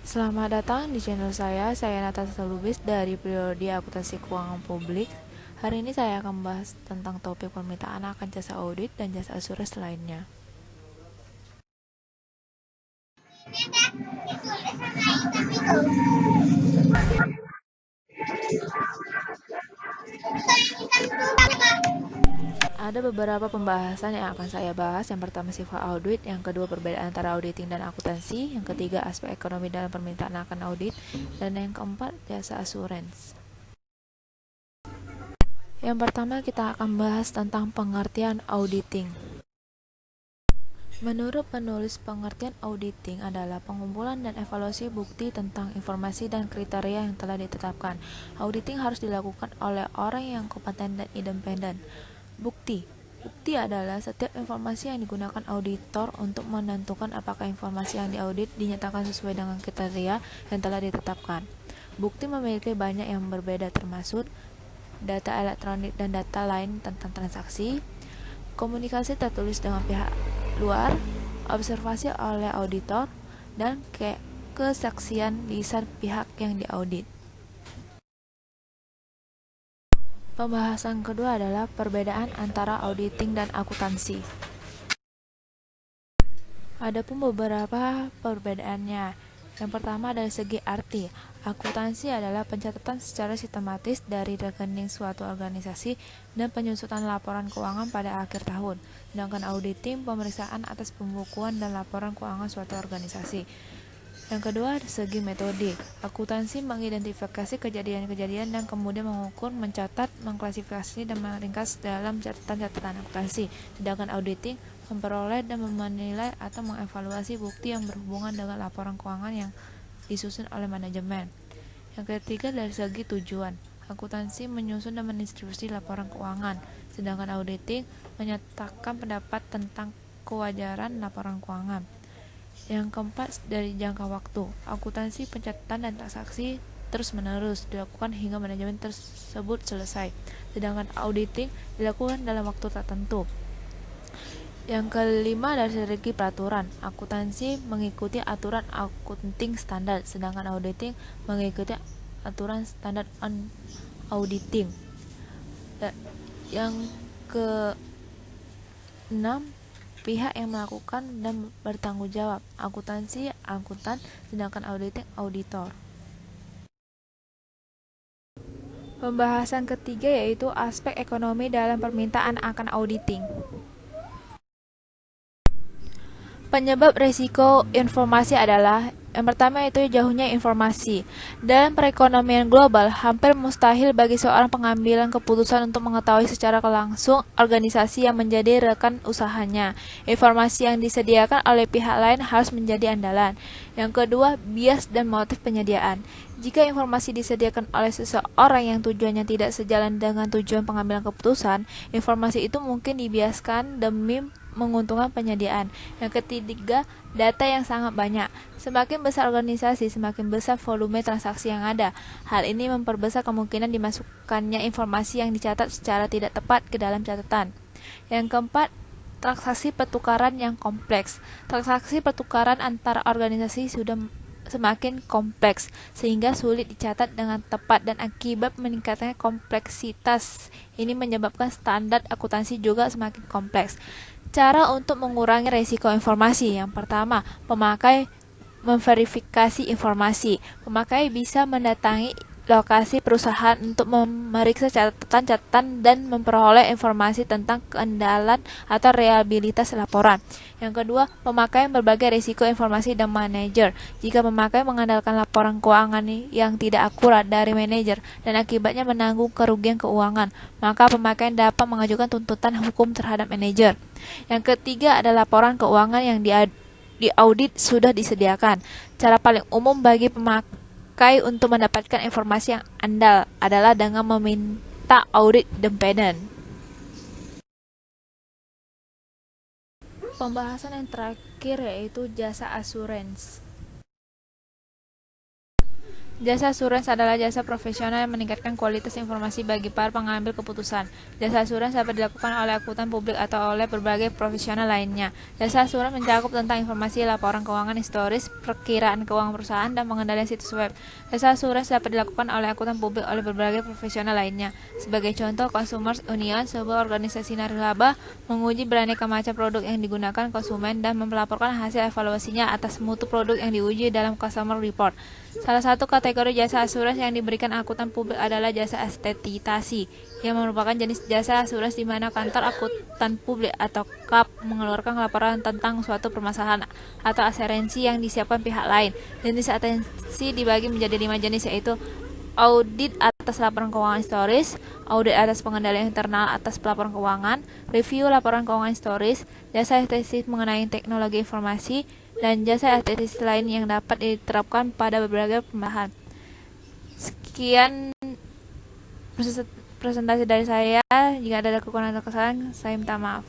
Selamat datang di channel saya Natasha Lubis dari Prodi Akuntansi Keuangan Publik. Hari ini saya akan membahas tentang topik permintaan akan jasa audit dan jasa asuransi lainnya. Ada beberapa pembahasan yang akan saya bahas. Yang pertama sifat audit, yang kedua perbedaan antara auditing dan akuntansi, yang ketiga aspek ekonomi dalam permintaan akan audit, dan yang keempat jasa asuransi. Yang pertama kita akan bahas tentang pengertian auditing. Menurut penulis, pengertian auditing adalah pengumpulan dan evaluasi bukti tentang informasi dan kriteria yang telah ditetapkan. Auditing harus dilakukan oleh orang yang kompeten dan independen. Bukti adalah setiap informasi yang digunakan auditor untuk menentukan apakah informasi yang diaudit dinyatakan sesuai dengan kriteria yang telah ditetapkan. Bukti memiliki banyak yang berbeda, termasuk data elektronik dan data lain tentang transaksi, komunikasi tertulis dengan pihak luar, observasi oleh auditor, dan kesaksian lisan pihak yang diaudit. Pembahasan kedua adalah perbedaan antara auditing dan akuntansi. Adapun beberapa perbedaannya. Yang pertama dari segi arti. Akuntansi adalah pencatatan secara sistematis dari rekening suatu organisasi dan penyusunan laporan keuangan pada akhir tahun. Sedangkan auditing pemeriksaan atas pembukuan dan laporan keuangan suatu organisasi. Yang kedua, dari segi metode. Akuntansi mengidentifikasi kejadian-kejadian dan kemudian mengukur, mencatat, mengklasifikasi, dan meringkas dalam catatan-catatan akuntansi. Sedangkan auditing memperoleh dan menilai atau mengevaluasi bukti yang berhubungan dengan laporan keuangan yang disusun oleh manajemen. Yang ketiga, dari segi tujuan. Akuntansi menyusun dan mendistribusi laporan keuangan, sedangkan auditing menyatakan pendapat tentang kewajaran laporan keuangan. Yang keempat, dari jangka waktu. Akuntansi pencatatan dan transaksi terus-menerus dilakukan hingga manajemen tersebut selesai, sedangkan auditing dilakukan dalam waktu tertentu. Yang kelima, dari segi peraturan. Akuntansi mengikuti aturan accounting standar, sedangkan auditing mengikuti aturan standar on auditing. Yang keenam, pihak yang melakukan dan bertanggung jawab. Akuntansi akuntan, sedangkan auditing auditor. Pembahasan ketiga yaitu aspek ekonomi dalam permintaan akan auditing. Penyebab risiko informasi adalah yang pertama itu jauhnya informasi. Dalam perekonomian global, hampir mustahil bagi seorang pengambilan keputusan untuk mengetahui secara langsung organisasi yang menjadi rekan usahanya. Informasi yang disediakan oleh pihak lain harus menjadi andalan. Yang kedua, bias dan motif penyediaan. Jika informasi disediakan oleh seseorang yang tujuannya tidak sejalan dengan tujuan pengambilan keputusan, informasi itu mungkin dibiaskan demi menguntungkan penyediaan. Yang ketiga, data yang sangat banyak. Semakin besar organisasi, semakin besar volume transaksi yang ada. Hal ini memperbesar kemungkinan dimasukkannya informasi yang dicatat secara tidak tepat ke dalam catatan. Yang keempat, transaksi pertukaran yang kompleks. Transaksi pertukaran antar organisasi sudah semakin kompleks sehingga sulit dicatat dengan tepat, dan akibat meningkatnya kompleksitas ini menyebabkan standar akuntansi juga semakin kompleks. Cara untuk mengurangi risiko informasi. Yang pertama, pemakai memverifikasi informasi. Pemakai bisa mendatangi lokasi perusahaan untuk memeriksa catatan-catatan dan memperoleh informasi tentang keandalan atau reliabilitas laporan. Yang kedua, pemakai berbagai risiko informasi dan manajer. Jika pemakai mengandalkan laporan keuangan yang tidak akurat dari manajer dan akibatnya menanggung kerugian keuangan, maka pemakai dapat mengajukan tuntutan hukum terhadap manajer. Yang ketiga adalah laporan keuangan yang diaudit sudah disediakan. Cara paling umum bagi pemakai untuk mendapatkan informasi yang andal adalah dengan meminta audit independen. Pembahasan yang terakhir yaitu jasa asuransi. Jasa asuransi adalah jasa profesional yang meningkatkan kualitas informasi bagi para pengambil keputusan. Jasa asuransi dapat dilakukan oleh akuntan publik atau oleh berbagai profesional lainnya. Jasa asuransi mencakup tentang informasi laporan keuangan historis, perkiraan keuangan perusahaan, dan pengendalian situs web. Jasa asuransi dapat dilakukan oleh akuntan publik oleh berbagai profesional lainnya. Sebagai contoh, Consumers Union, sebuah organisasi nirlaba, menguji beraneka macam produk yang digunakan konsumen dan melaporkan hasil evaluasinya atas mutu produk yang diuji dalam Customer Report. Salah satu kategori jasa asuransi yang diberikan akuntan publik adalah jasa asetitasi, yang merupakan jenis jasa asuransi di mana kantor akuntan publik atau KAP mengeluarkan laporan tentang suatu permasalahan atau asuransi yang disiapkan pihak lain. Jenis asuransi dibagi menjadi 5 jenis, yaitu audit atas laporan keuangan historis, audit atas pengendalian internal atas laporan keuangan, review laporan keuangan historis, jasa estetis mengenai teknologi informasi, dan jasa estetis lain yang dapat diterapkan pada berbagai pembahasan. Sekian presentasi dari saya. Jika ada kekurangan atau kesalahan, saya minta maaf.